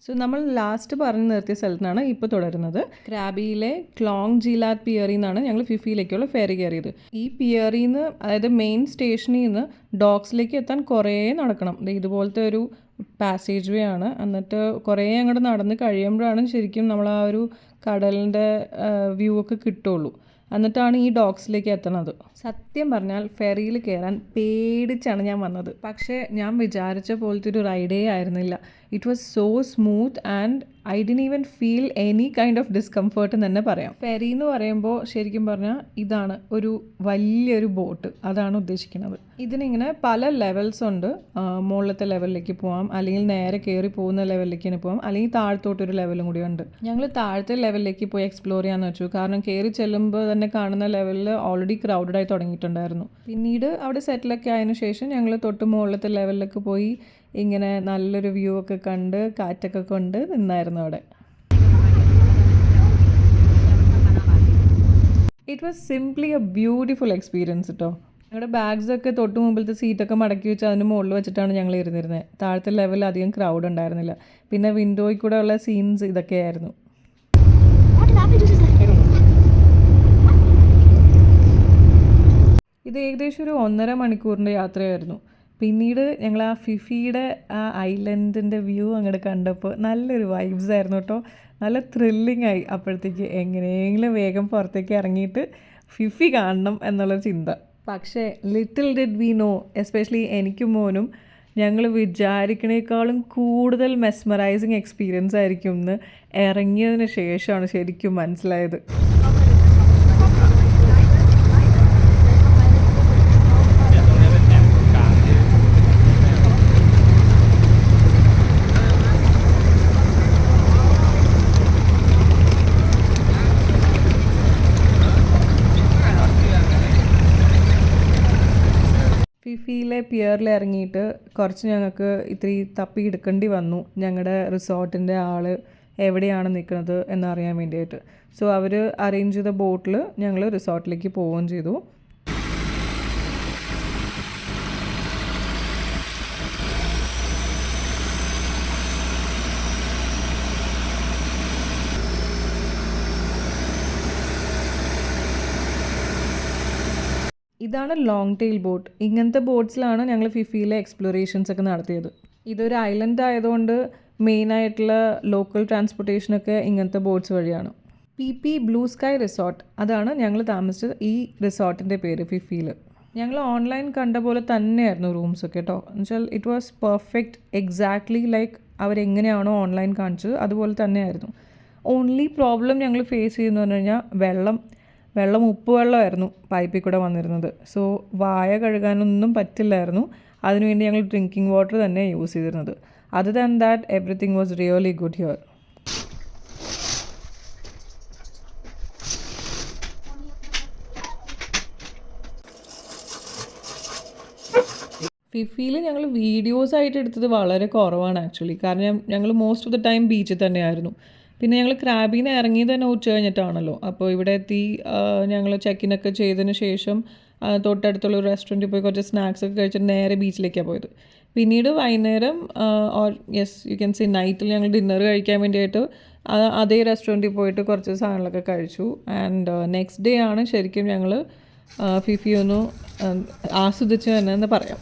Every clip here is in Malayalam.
സോ നമ്മൾ ലാസ്റ്റ് പറഞ്ഞു നിർത്തിയ സ്ഥലത്താണ് ഇപ്പോൾ തുടരുന്നത്. ക്രാബിയിലെ ക്ലോങ് ജിലാത്ത് പിയറിൽ നിന്നാണ് ഞങ്ങൾ ഫിഫിയിലേക്കുള്ള ഫെറി കയറിയത്. ഈ പിയറിൽ നിന്ന്, അതായത് മെയിൻ സ്റ്റേഷനിൽ നിന്ന് ഡോക്സിലേക്ക് എത്താൻ കുറേ നടക്കണം. ഇതുപോലത്തെ ഒരു പാസേജ് വേ ആണ്. എന്നിട്ട് കുറേ അങ്ങോട്ട് നടന്ന് കഴിയുമ്പോഴാണ് ശരിക്കും നമ്മൾ ആ ഒരു കടലിൻ്റെ വ്യൂ ഒക്കെ കിട്ടുള്ളൂ. എന്നിട്ടാണ് ഈ ഡോക്സിലേക്ക് എത്തണത്. സത്യം പറഞ്ഞാൽ ഫെറിയിൽ കയറാൻ പേടിച്ചാണ് ഞാൻ വന്നത്. പക്ഷേ ഞാൻ വിചാരിച്ച പോലത്തെ ഒരു റൈഡേ ആയിരുന്നില്ല. It was so smooth and I didn't even feel any kind of discomfort എന്ന് തന്നെ പറയാം. ഫെറി എന്ന് പറയുമ്പോൾ ശരിക്കും പറഞ്ഞാൽ ഇതാണ് ഒരു വലിയൊരു ബോട്ട്, അതാണ് ഉദ്ദേശിക്കുന്നത്. ഇതിനിങ്ങനെ പല ലെവൽസ് ഉണ്ട്. മുകളിലത്തെ ലെവലിലേക്ക് പോകാം, അല്ലെങ്കിൽ നേരെ കയറി പോകുന്ന ലെവലിലേക്ക് തന്നെ പോകാം, അല്ലെങ്കിൽ താഴത്തോട്ടൊരു ലെവലും കൂടി ഉണ്ട്. ഞങ്ങൾ താഴത്തെ ലെവലിലേക്ക് പോയി എക്സ്പ്ലോർ ചെയ്യാമെന്ന് വെച്ചു. കാരണം കയറി ചെല്ലുമ്പോൾ തന്നെ കാണുന്ന ലെവലിൽ ഓൾറെഡി ക്രൗഡഡ് ആയി തുടങ്ങിയിട്ടുണ്ടായിരുന്നു. പിന്നീട് അവിടെ സെറ്റിലൊക്കെ ആയതിനു ശേഷം ഞങ്ങൾ തൊട്ട് മുകളിലത്തെ ലെവലിലൊക്കെ പോയി ഇങ്ങനെ നല്ലൊരു വ്യൂ ഒക്കെ കണ്ട് കാറ്റൊക്കെ കൊണ്ട് നിന്നായിരുന്നു അവിടെ. It was simply A beautiful experience കേട്ടോ. ഞങ്ങളുടെ ബാഗ്സൊക്കെ തൊട്ട് മുമ്പിലത്തെ സീറ്റൊക്കെ മടക്കി വെച്ച് അതിന് മുകളിൽ വെച്ചിട്ടാണ് ഞങ്ങൾ ഇരുന്നിരുന്നത്. താഴത്തെ ലെവലിൽ അധികം ക്രൗഡ് ഉണ്ടായിരുന്നില്ല. പിന്നെ വിൻഡോയിൽ കൂടെ ഉള്ള സീൻസ് ഇതൊക്കെയായിരുന്നു. ഇത് ഏകദേശം ഒരു 1.5 മണിക്കൂറിൻ്റെ യാത്രയായിരുന്നു. പിന്നീട് ഞങ്ങൾ ആ ഫിഫിയുടെ ആ ഐലൻഡിൻ്റെ വ്യൂ അങ്ങോട്ട് കണ്ടപ്പോൾ നല്ലൊരു വൈബ്സ് ആയിരുന്നു കേട്ടോ. നല്ല ത്രില്ലിംഗ് ആയി. അപ്പോഴത്തേക്ക് എങ്ങനെയെങ്കിലും വേഗം പുറത്തേക്ക് ഇറങ്ങിയിട്ട് ഫിഫി കാണണം എന്നുള്ള ചിന്ത. പക്ഷേ little did we know, especially എനിക്കും മോനും, ഞങ്ങൾ വിചാരിക്കണേക്കാളും കൂടുതൽ മെസ്മറൈസിങ് എക്സ്പീരിയൻസ് ആയിരിക്കും എന്ന് ഇറങ്ങിയതിന് ശേഷമാണ് ശരിക്കും മനസ്സിലായത്. ഫിഫിയിലെ പിയറിൽ ഇറങ്ങിയിട്ട് കുറച്ച് ഞങ്ങൾക്ക് ഇത്തിരി തപ്പി എടുക്കേണ്ടി വന്നു ഞങ്ങളുടെ റിസോർട്ടിൻ്റെ ആൾ എവിടെയാണ് നിൽക്കുന്നത് എന്നറിയാൻ വേണ്ടിയിട്ട്. സോ അവർ അറേഞ്ച് ചെയ്ത ബോട്ടിൽ ഞങ്ങൾ റിസോർട്ടിലേക്ക് പോവുകയും ചെയ്തു. ഇതാണ് ലോങ് ടെയിൽ ബോട്ട്. ഇങ്ങനത്തെ ബോട്ട്സിലാണ് ഞങ്ങൾ ഫിഫിയിലെ എക്സ്പ്ലോറേഷൻസ് ഒക്കെ നടത്തിയത്. ഇതൊരു ഐലൻഡ് ആയതുകൊണ്ട് മെയിനായിട്ടുള്ള ലോക്കൽ ട്രാൻസ്പോർട്ടേഷനൊക്കെ ഇങ്ങനത്തെ ബോട്ട്സ് വഴിയാണ്. പി ബ്ലൂ സ്കൈ റിസോർട്ട്, അതാണ് ഞങ്ങൾ താമസിച്ചത് ഈ റിസോർട്ടിൻ്റെ പേര് ഫിഫിയിൽ. ഞങ്ങൾ ഓൺലൈൻ കണ്ട പോലെ തന്നെയായിരുന്നു റൂംസൊക്കെ കേട്ടോ. എന്നുവെച്ചാൽ it was perfect, exactly like അവരെങ്ങനെയാണോ ഓൺലൈൻ കാണിച്ചത് അതുപോലെ തന്നെയായിരുന്നു. ഓൺലി പ്രോബ്ലം ഞങ്ങൾ ഫേസ് ചെയ്യുന്നതെന്ന് പറഞ്ഞു കഴിഞ്ഞാൽ വെള്ളം ഉപ്പ് വെള്ളമായിരുന്നു പൈപ്പിൽ കൂടെ വന്നിരുന്നത്. സോ വായ കഴുകാനൊന്നും പറ്റില്ലായിരുന്നു. അതിനുവേണ്ടി ഞങ്ങൾ ഡ്രിങ്കിങ് വാട്ടർ തന്നെ യൂസ് ചെയ്തിരുന്നത്. Other than that everything was really good here. ഫിഫിയിൽ ഞങ്ങൾ വീഡിയോസായിട്ട് എടുത്തത് വളരെ കുറവാണ് ആക്ച്വലി. കാരണം ഞങ്ങൾ മോസ്റ്റ് ഓഫ് ദ ടൈം ബീച്ചിൽ തന്നെയായിരുന്നു. പിന്നെ ഞങ്ങൾ ക്രാബിൽ നിന്ന് ഇറങ്ങിയത് തന്നെ ഉച്ച കഴിഞ്ഞിട്ടാണല്ലോ. അപ്പോൾ ഇവിടെ എത്തി ഞങ്ങൾ ചെക്കിനൊക്കെ ചെയ്തതിന് ശേഷം തൊട്ടടുത്തുള്ള ഒരു റെസ്റ്റോറൻറ്റിൽ പോയി കുറച്ച് സ്നാക്സ് ഒക്കെ കഴിച്ചിട്ട് നേരെ ബീച്ചിലേക്കാണ് പോയത്. പിന്നീട് വൈകുന്നേരം or yes you can say നൈറ്റിൽ ഞങ്ങൾ ഡിന്നർ കഴിക്കാൻ വേണ്ടിയിട്ട് അതേ റെസ്റ്റോറൻറ്റിൽ പോയിട്ട് കുറച്ച് സാധനങ്ങളൊക്കെ കഴിച്ചു. ആൻഡ് നെക്സ്റ്റ് ഡേ ആണ് ശരിക്കും ഞങ്ങൾ ഫിഫി ഒന്ന് ആസ്വദിച്ചു തന്നെ പറയാം.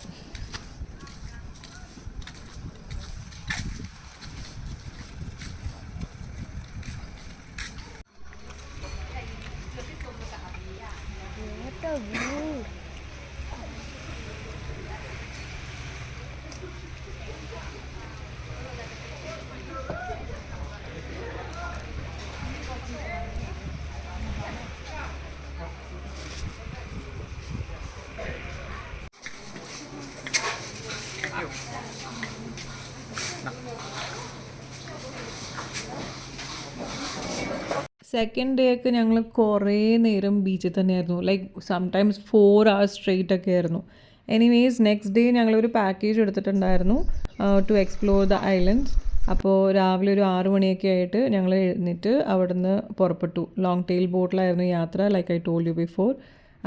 സെക്കൻഡ് ഡേ ഒക്കെ ഞങ്ങൾ കുറേ നേരം ബീച്ചിൽ തന്നെയായിരുന്നു. ലൈക്ക് സംടൈംസ് 4 hours സ്ട്രെയിറ്റ് ഒക്കെ ആയിരുന്നു. എനിവേസ് നെക്സ്റ്റ് ഡേ ഞങ്ങളൊരു പാക്കേജ് എടുത്തിട്ടുണ്ടായിരുന്നു ടു എക്സ്പ്ലോർ ദ ഐലൻഡ്സ്. അപ്പോൾ രാവിലെ ഒരു 6 മണിയൊക്കെ ആയിട്ട് ഞങ്ങൾ എഴുന്നേറ്റ് അവിടെ നിന്ന് പുറപ്പെട്ടു. ലോങ് ടെയിൽ ബോട്ടിലായിരുന്നു യാത്ര, like I told you before.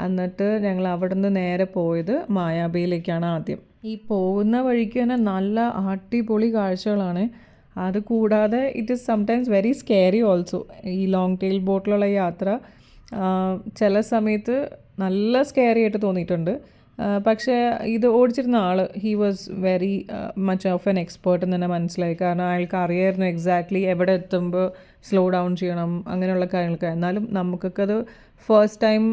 എന്നിട്ട് ഞങ്ങൾ അവിടെ നിന്ന് നേരെ പോയത് മായാബേയിലേക്കാണ് ആദ്യം. ഈ പോകുന്ന വഴിക്ക് തന്നെ നല്ല അടിപൊളി കാഴ്ചകളാണ്. അത് കൂടാതെ it is sometimes very scary also. ഈ ലോങ് ടെയിൽ ബോട്ടിലുള്ള യാത്ര ചില സമയത്ത് നല്ല സ്കെയറി ആയിട്ട് തോന്നിയിട്ടുണ്ട്. പക്ഷേ ഇത് ഓടിച്ചിരുന്ന ആൾ he was very much of an expert എന്ന് തന്നെ മനസ്സിലായി. കാരണം അയാൾക്ക് അറിയായിരുന്നു എക്സാക്ട്ലി എവിടെ എത്തുമ്പോൾ സ്ലോ ഡൗൺ ചെയ്യണം അങ്ങനെയുള്ള കാര്യങ്ങളൊക്കെ. എന്നാലും നമുക്കൊക്കെ അത് ഫസ്റ്റ് ടൈം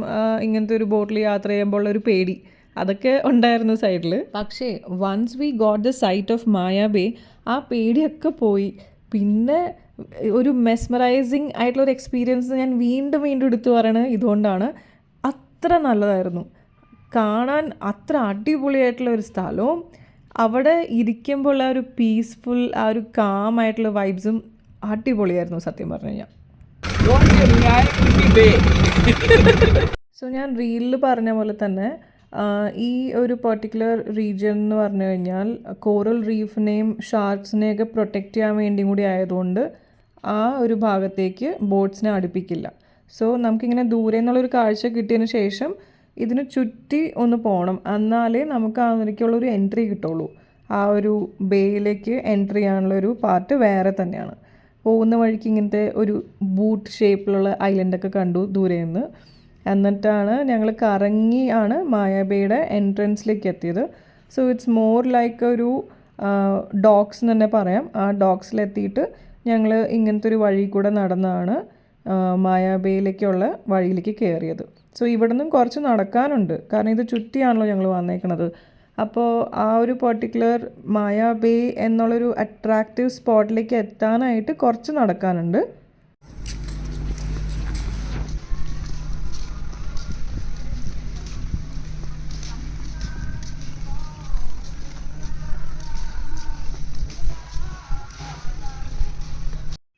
ഇങ്ങനത്തെ ഒരു ബോട്ടിൽ യാത്ര ചെയ്യുമ്പോൾ ഒരു പേടി അതൊക്കെ ഉണ്ടായിരുന്നു സൈഡിൽ. പക്ഷേ once we got the sight of Maya Bay ആ പേടിയൊക്കെ പോയി. പിന്നെ ഒരു മെസ്മറൈസിങ് ആയിട്ടുള്ളൊരു എക്സ്പീരിയൻസ് ഞാൻ വീണ്ടും വീണ്ടും എടുത്തു പറയണത് ഇതുകൊണ്ടാണ്. അത്ര നല്ലതായിരുന്നു കാണാൻ. അത്ര അടിപൊളിയായിട്ടുള്ള ഒരു സ്ഥലവും അവിടെ ഇരിക്കുമ്പോൾ ആ ഒരു പീസ്ഫുൾ ആ ഒരു കാം ആയിട്ടുള്ള വൈബ്സും അടിപൊളിയായിരുന്നു സത്യം പറഞ്ഞു കഴിഞ്ഞാൽ. സോ ഞാൻ റീലിൽ പറഞ്ഞ പോലെ തന്നെ ഈ ഒരു പെർട്ടിക്കുലർ റീജിയൻ എന്ന് പറഞ്ഞു കഴിഞ്ഞാൽ കോറൽ റീഫിനെയും ഷാർക്സിനെയൊക്കെ പ്രൊട്ടക്റ്റ് ചെയ്യാൻ വേണ്ടിയും കൂടി ആയതുകൊണ്ട് ആ ഒരു ഭാഗത്തേക്ക് ബോട്ട്സിനെ അടുപ്പിക്കില്ല. സോ നമുക്കിങ്ങനെ ദൂരെ നിന്നുള്ളൊരു കാഴ്ച കിട്ടിയതിന് ശേഷം ഇതിന് ചുറ്റി ഒന്ന് പോകണം, എന്നാലേ നമുക്ക് അതിലേക്കുള്ളൊരു എൻട്രി കിട്ടുള്ളൂ. ആ ഒരു ബേയിലേക്ക് എൻട്രി ചെയ്യാനുള്ളൊരു പാർട്ട് വേറെ തന്നെയാണ്. പോകുന്ന വഴിക്ക് ഇങ്ങനത്തെ ഒരു ബൂട്ട് ഷേപ്പിലുള്ള ഐലൻഡൊക്കെ കണ്ടു ദൂരെ നിന്ന്. എന്നിട്ടാണ് ഞങ്ങൾ കറങ്ങിയാണ് മായ ബേയുടെ എൻട്രൻസിലേക്ക് എത്തിയത്. സോ ഇറ്റ്സ് മോർ ലൈക്ക് ഒരു ഡോക്സ് എന്ന് തന്നെ പറയാം. ആ ഡോക്സിലെത്തിയിട്ട് ഞങ്ങൾ ഇങ്ങനത്തെ ഒരു വഴി കൂടെ നടന്നാണ് മായ ബേയിലേക്കുള്ള വഴിയിലേക്ക് കയറിയത്. സോ ഇവിടെ നിന്നും കുറച്ച് നടക്കാനുണ്ട്, കാരണം ഇത് ചുറ്റിയാണല്ലോ ഞങ്ങൾ വന്നേക്കണത്. അപ്പോൾ ആ ഒരു പെർട്ടിക്കുലർ മായ ബേ എന്നുള്ളൊരു അട്രാക്റ്റീവ് സ്പോട്ടിലേക്ക് എത്താനായിട്ട് കുറച്ച് നടക്കാനുണ്ട്.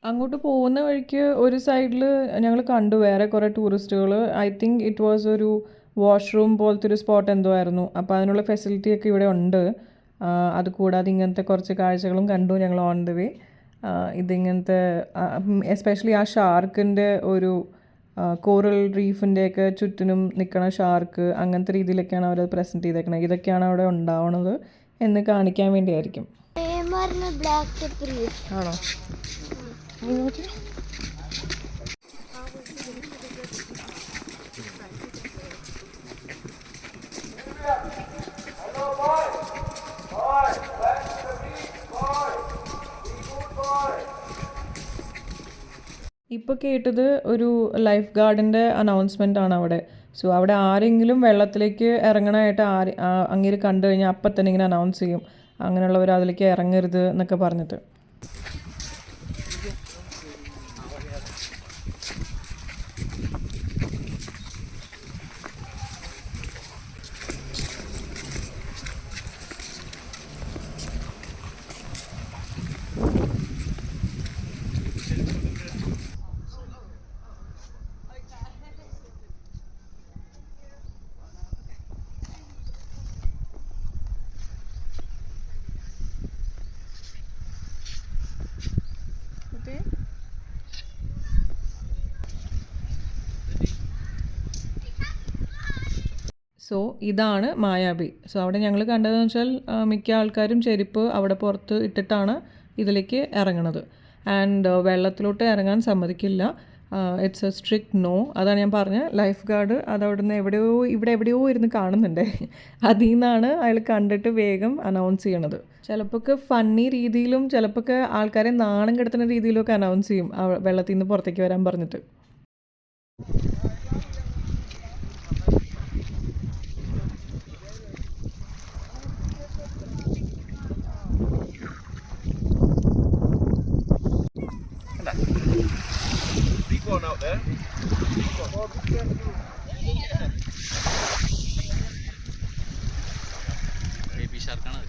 അങ്ങോട്ട് പോകുന്ന വഴിക്ക് ഒരു സൈഡിൽ ഞങ്ങൾ കണ്ടു വേറെ കുറേ ടൂറിസ്റ്റുകൾ. ഐ തിങ്ക് ഇറ്റ് വാസ് ഒരു വാഷ്റൂം പോലത്തെ ഒരു സ്പോട്ട് എന്തോ ആയിരുന്നു. അപ്പോൾ അതിനുള്ള ഫെസിലിറ്റിയൊക്കെ ഇവിടെ ഉണ്ട്. അതുകൂടാതെ ഇങ്ങനത്തെ കുറച്ച് കാഴ്ചകളും കണ്ടു ഞങ്ങൾ ഓൺ ദ വേ. ഇതിങ്ങനത്തെ എസ്പെഷ്യലി ആ ഷാർക്കിൻ്റെ ഒരു കോറൽ റീഫിൻ്റെയൊക്കെ ചുറ്റിനും നിൽക്കണ ഷാർക്ക് അങ്ങനത്തെ രീതിയിലൊക്കെയാണ് അവരത് പ്രസൻറ്റ് ചെയ്തേക്കണത്. ഇതൊക്കെയാണ് അവിടെ ഉണ്ടാവണത് എന്ന് കാണിക്കാൻ വേണ്ടിയായിരിക്കും. ആണോ? ഇപ്പോൾ കേട്ടത് ഒരു ലൈഫ് ഗാർഡിൻ്റെ അനൗൺസ്മെൻ്റ് ആണ് അവിടെ. സോ അവിടെ ആരെങ്കിലും വെള്ളത്തിലേക്ക് ഇറങ്ങണമായിട്ട് അങ്ങേര് കണ്ടു കഴിഞ്ഞാൽ അപ്പം തന്നെ ഇങ്ങനെ അനൗൺസ് ചെയ്യും, അങ്ങനെയുള്ളവർ അതിലേക്ക് ഇറങ്ങരുത് എന്നൊക്കെ പറഞ്ഞിട്ട്. സോ ഇതാണ് മായ ബേ. സോ അവിടെ ഞങ്ങൾ കണ്ടതെന്ന് വെച്ചാൽ മിക്ക ആൾക്കാരും ചെരുപ്പ് അവിടെ പുറത്ത് ഇട്ടിട്ടാണ് ഇതിലേക്ക് ഇറങ്ങണത്. ആൻഡ് വെള്ളത്തിലോട്ട് ഇറങ്ങാൻ സമ്മതിക്കില്ല. It's a strict no. അതാണ് ഞാൻ പറഞ്ഞ ലൈഫ് ഗാർഡ് അതവിടെ നിന്ന് എവിടെയോ ഇരുന്ന് കാണുന്നുണ്ടേ. അതിൽ നിന്നാണ് അയാൾ കണ്ടിട്ട് വേഗം അനൗൺസ് ചെയ്യണത്. ചിലപ്പോൾ ഫണ്ണി രീതിയിലും ചിലപ്പോൾ ആൾക്കാരെ നാണം കെടുത്തുന്ന രീതിയിലൊക്കെ അനൗൺസ് ചെയ്യും വെള്ളത്തിൽ നിന്ന് പുറത്തേക്ക് വരാൻ പറഞ്ഞിട്ട്. Out there. Baby shark ആണ്.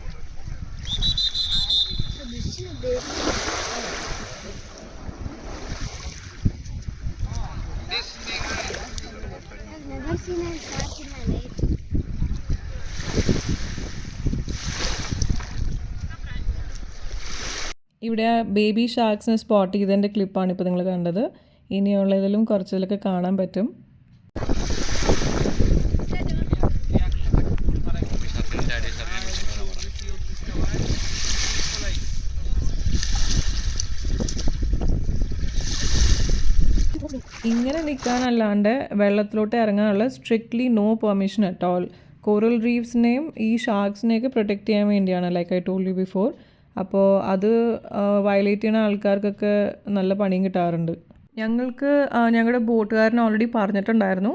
ഇവിടെ ബേബി ഷാർക്സിനെ സ്പോട്ട് ചെയ്തതിൻ്റെ ക്ലിപ്പാണ് ഇപ്പോൾ നിങ്ങൾ കണ്ടത്. ഇനിയുള്ളതിലും കുറച്ചിലൊക്കെ കാണാൻ പറ്റും. ഇങ്ങനെ നിൽക്കാനല്ലാണ്ട് വെള്ളത്തിലോട്ട് ഇറങ്ങാനുള്ള strictly no permission at all. Coral റീഫ്സിനെയും ഈ ഷാർക്സിനെയൊക്കെ പ്രൊട്ടക്റ്റ് ചെയ്യാൻ വേണ്ടിയാണ്, like I told you before. അപ്പോൾ അത് വയലേറ്റ് ചെയ്യുന്ന ആൾക്കാർക്കൊക്കെ നല്ല പണിയും കിട്ടാറുണ്ട്. ഞങ്ങൾക്ക് ഞങ്ങളുടെ ബോട്ടുകാരൻ ഓൾറെഡി പറഞ്ഞിട്ടുണ്ടായിരുന്നു,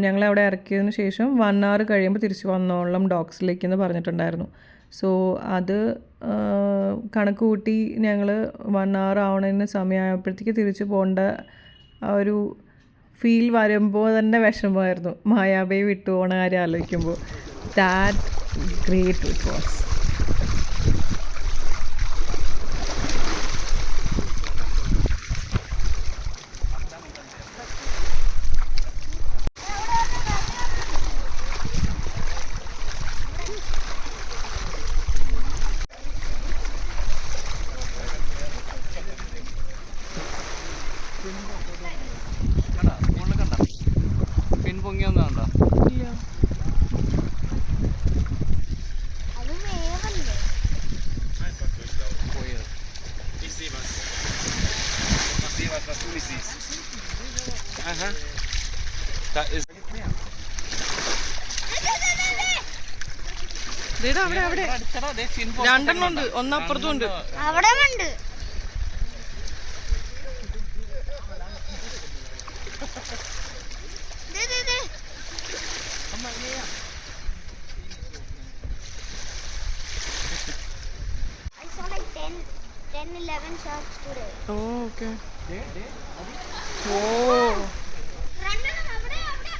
ഞങ്ങളെ അവിടെ ഇറക്കിയതിന് ശേഷം 1 hour കഴിയുമ്പോൾ തിരിച്ച് വന്നോളം ഡോക്സിലേക്കെന്ന് പറഞ്ഞിട്ടുണ്ടായിരുന്നു. സോ അത് കണക്ക് കൂട്ടി ഞങ്ങൾ 1 hour ആവണതിന് സമയമായപ്പോഴത്തേക്ക് തിരിച്ച് പോകേണ്ട ആ ഒരു ഫീൽ വരുമ്പോൾ തന്നെ വിഷമമായിരുന്നു. മായാബേ വിട്ടു പോകണ കാര്യം ആലോചിക്കുമ്പോൾ. That great it was. പിൻ പൊങ്ങിയൊന്നും കണ്ടോ? പോയത് രണ്ടെണ്ണം ഉണ്ട്, ഒന്നപ്പുറത്തും ഉണ്ട്. അവിടെ ഉണ്ട്. I saw like 10-11 sharks today. Okay. രണ്ടെണ്ണം അവിടെ അവിടെ.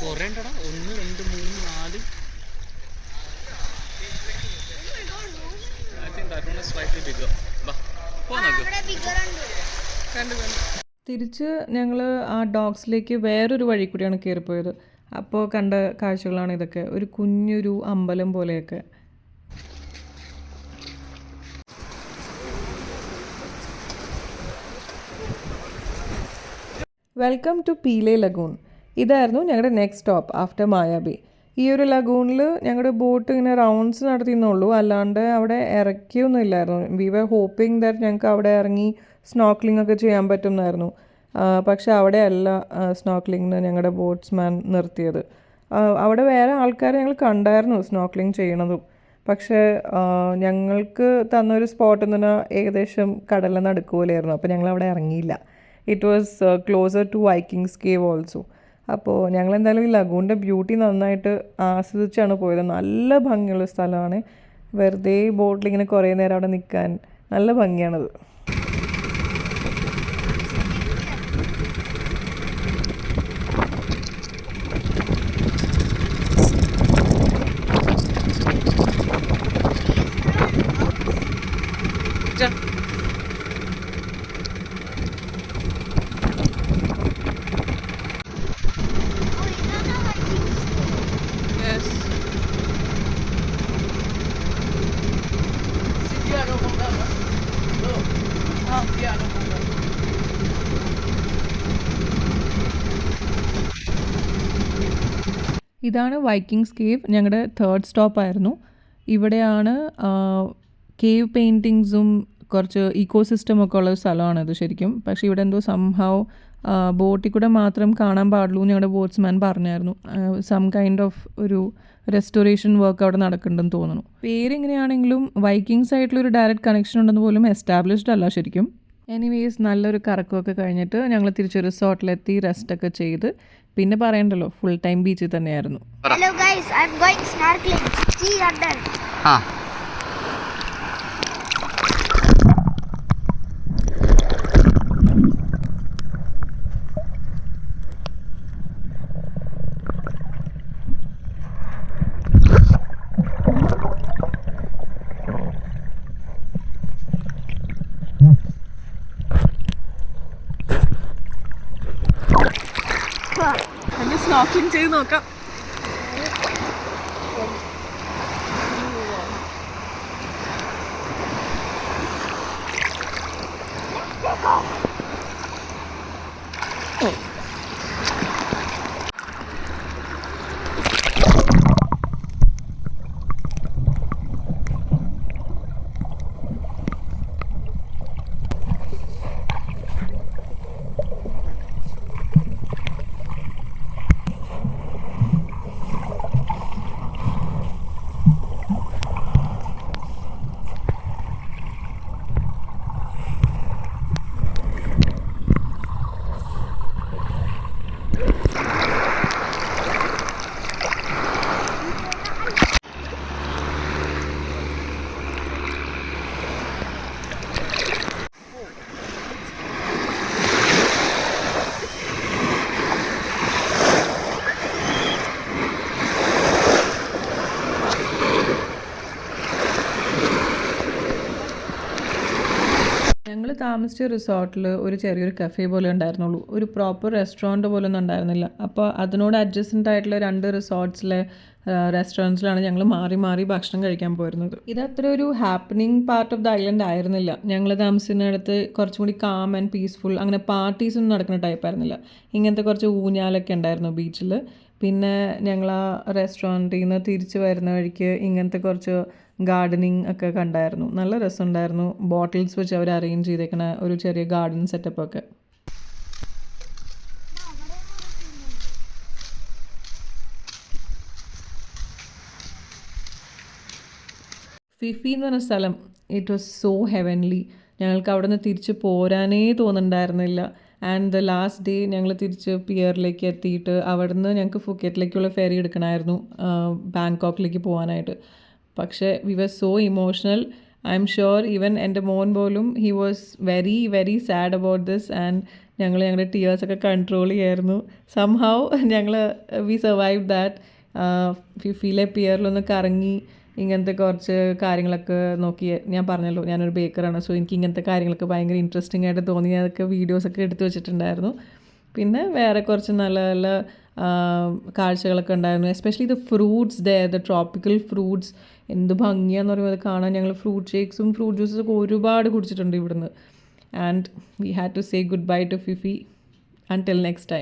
കുറേ ഉണ്ടടാ. 1 2 3 4. I think that one is slightly bigger. അവിടെ bigger ഉണ്ട്. തിരിച്ച് ഞങ്ങൾ ആ ഡോഗ്സിലേക്ക് വേറൊരു വഴി കൂടിയാണ് കയറിപ്പോയത്. അപ്പോൾ കണ്ട കാഴ്ചകളാണ് ഇതൊക്കെ. ഒരു കുഞ്ഞൊരു അമ്പലം പോലെയൊക്കെ. Welcome to Pileh lagoon. ഇതായിരുന്നു ഞങ്ങളുടെ നെക്സ്റ്റ് സ്റ്റോപ്പ് ആഫ്റ്റർ മായാബി. ഈ ഒരു ലഗൂണിൽ ഞങ്ങളുടെ ബോട്ട് ഇങ്ങനെ റൗണ്ട്സ് നടത്തിയെന്നുള്ളൂ, അല്ലാണ്ട് അവിടെ ഇറക്കിയൊന്നും ഇല്ലായിരുന്നു. വി വർ ഹോപ്പിംഗ് ദാറ്റ് ഞങ്ങൾക്ക് അവിടെ ഇറങ്ങി സ്നോർക്കലിംഗ് ഒക്കെ ചെയ്യാൻ പറ്റുമെന്നായിരുന്നു. പക്ഷെ അവിടെയല്ല സ്നോർക്കലിങ്ങിന് ഞങ്ങളുടെ ബോട്ട്സ്മാൻ നിർത്തിയത്. അവിടെ വേറെ ആൾക്കാരെ ഞങ്ങൾ കണ്ടായിരുന്നു സ്നോർക്കലിംഗ് ചെയ്യണതും. പക്ഷേ ഞങ്ങൾക്ക് തന്നൊരു സ്പോട്ടിൽ നിന്ന് ഏകദേശം കടലിൽ നടുക്കുപോലെയായിരുന്നു. അപ്പോൾ ഞങ്ങൾ അവിടെ ഇറങ്ങിയില്ല. It was closer to Vikings cave also. അപ്പോൾ ഞങ്ങൾ എന്തായാലും ഈ ലഗൂണിൻ്റെ ബ്യൂട്ടി നന്നായിട്ട് ആസ്വദിച്ചാണ് പോയത്. നല്ല ഭംഗിയുള്ള സ്ഥലമാണ്. വെറുതെ ബോട്ടിലിങ്ങനെ കുറേ നേരം അവിടെ നിൽക്കാൻ നല്ല ഭംഗിയാണത്. ഇതാണ് വൈക്കിങ്സ് കേവ്. ഞങ്ങളുടെ 3rd സ്റ്റോപ്പായിരുന്നു. ഇവിടെയാണ് കേവ് പെയിൻറ്റിങ്സും കുറച്ച് ഇക്കോ സിസ്റ്റമൊക്കെ ഉള്ള സ്ഥലമാണിത് ശരിക്കും. പക്ഷേ ഇവിടെ എന്തോ സംഹവ് ബോട്ടിൽ കൂടെ മാത്രം കാണാൻ പാടുള്ളൂ ഞങ്ങളുടെ ബോട്ട്സ്മാൻ പറഞ്ഞായിരുന്നു. സം കൈൻഡ് ഓഫ് ഒരു റെസ്റ്റോറേഷൻ വർക്ക് അവിടെ നടക്കുന്നുണ്ടെന്ന് തോന്നുന്നു. പേരെങ്ങനെയാണെങ്കിലും വൈക്കിങ്സ് ആയിട്ടുള്ളൊരു ഡയറക്റ്റ് കണക്ഷൻ ഉണ്ടെന്ന് പോലും എസ്റ്റാബ്ലിഷ്ഡ് അല്ല ശരിക്കും. എനിവേസ് നല്ലൊരു കറക്കമൊക്കെ കഴിഞ്ഞിട്ട് ഞങ്ങൾ തിരിച്ച് റിസോർട്ടിലെത്തി റെസ്റ്റൊക്കെ ചെയ്ത് പിന്നെ പറയണ്ടല്ലോ ഫുൾ ടൈം ബീച്ചിൽ തന്നെയായിരുന്നു. Hello guys, I'm going snorkeling. See you there. Snorkelling ചെയ്ത് നോക്കാം. താമസിച്ച റിസോർട്ടിൽ ഒരു ചെറിയൊരു കഫേ പോലെ ഉണ്ടായിരുന്നുള്ളൂ, ഒരു പ്രോപ്പർ റെസ്റ്റോറൻറ്റ് പോലെ ഒന്നും ഉണ്ടായിരുന്നില്ല. അപ്പോൾ അതിനോട് അഡ്ജസ്റ്റൻ്റ് ആയിട്ടുള്ള 2 റിസോർട്ട്സിലെ റെസ്റ്റോറൻറ്റ്സിലാണ് ഞങ്ങൾ മാറി മാറി ഭക്ഷണം കഴിക്കാൻ പോയിരുന്നത്. ഇത് അത്ര ഒരു happening part of the island ആയിരുന്നില്ല. ഞങ്ങൾ താമസിക്കുന്നിടത്ത് കുറച്ചും കൂടി കാം ആൻഡ് പീസ്ഫുൾ, അങ്ങനെ പാർട്ടീസ് ഒന്നും നടക്കുന്ന ടൈപ്പ് ആയിരുന്നില്ല. ഇങ്ങനത്തെ കുറച്ച് ഊഞ്ഞാലൊക്കെ ഉണ്ടായിരുന്നു ബീച്ചിൽ. പിന്നെ ഞങ്ങൾ ആ റെസ്റ്റോറൻറ്റിൽ നിന്ന് തിരിച്ച് വരുന്ന വഴിക്ക് ഇങ്ങനത്തെ കുറച്ച് ഗാർഡനിങ് ഒക്കെ കണ്ടായിരുന്നു. നല്ല രസമുണ്ടായിരുന്നു. ബോട്ടിൽസ് വെച്ച് അവർ അറേഞ്ച് ചെയ്തേക്കണ ഒരു ചെറിയ ഗാർഡൻ സെറ്റപ്പൊക്കെ. ഫിഫി എന്ന് പറഞ്ഞ സ്ഥലം, ഇറ്റ് വാസ് സോ ഹെവൻലി. ഞങ്ങൾക്ക് അവിടെ നിന്ന് തിരിച്ച് പോരാനേ തോന്നുന്നുണ്ടായിരുന്നില്ല. ആൻഡ് ദ ലാസ്റ്റ് ഡേ ഞങ്ങൾ തിരിച്ച് പിയറിലേക്ക് എത്തിയിട്ട് അവിടെ നിന്ന് ഞങ്ങൾക്ക് ഫുക്കറ്റിലേക്കുള്ള ഫെറി എടുക്കണമായിരുന്നു ബാങ്കോക്കിലേക്ക് പോകാനായിട്ട്. പക്ഷേ we was so emotional. I'm sure even എൻ്റെ മോൻ പോലും he was very very sad about this. And ഞങ്ങളുടെ ടിയേഴ്സൊക്കെ കൺട്രോൾ ചെയ്യായിരുന്നു. സംഹൗ ഞങ്ങൾ വി സർവൈവ് ദാറ്റ്. ഫിഫിയിലെ പിയറിലൊന്ന് കറങ്ങി ഇങ്ങനത്തെ കുറച്ച് കാര്യങ്ങളൊക്കെ നോക്കി. ഞാൻ പറഞ്ഞല്ലോ ഞാനൊരു ബേക്കറാണ്, സോ എനിക്ക് ഇങ്ങനത്തെ കാര്യങ്ങളൊക്കെ ഭയങ്കര ഇൻട്രസ്റ്റിംഗ് ആയിട്ട് തോന്നി. അതൊക്കെ വീഡിയോസൊക്കെ എടുത്തു വെച്ചിട്ടുണ്ടായിരുന്നു. പിന്നെ വേറെ കുറച്ച് നല്ല നല്ല കാഴ്ചകളൊക്കെ ഉണ്ടായിരുന്നു. Especially the fruits the tropical fruits എന്ത് ഭംഗിയാന്ന് പറയുമ്പോൾ അത് കാണാൻ. ഞങ്ങൾ ഫ്രൂട്ട് ഷേക്സും ഫ്രൂട്ട് ജ്യൂസൊക്കെ ഒരുപാട് കുടിച്ചിട്ടുണ്ട് ഇവിടുന്ന്. And we had to say goodbye to Phi Phi until next time.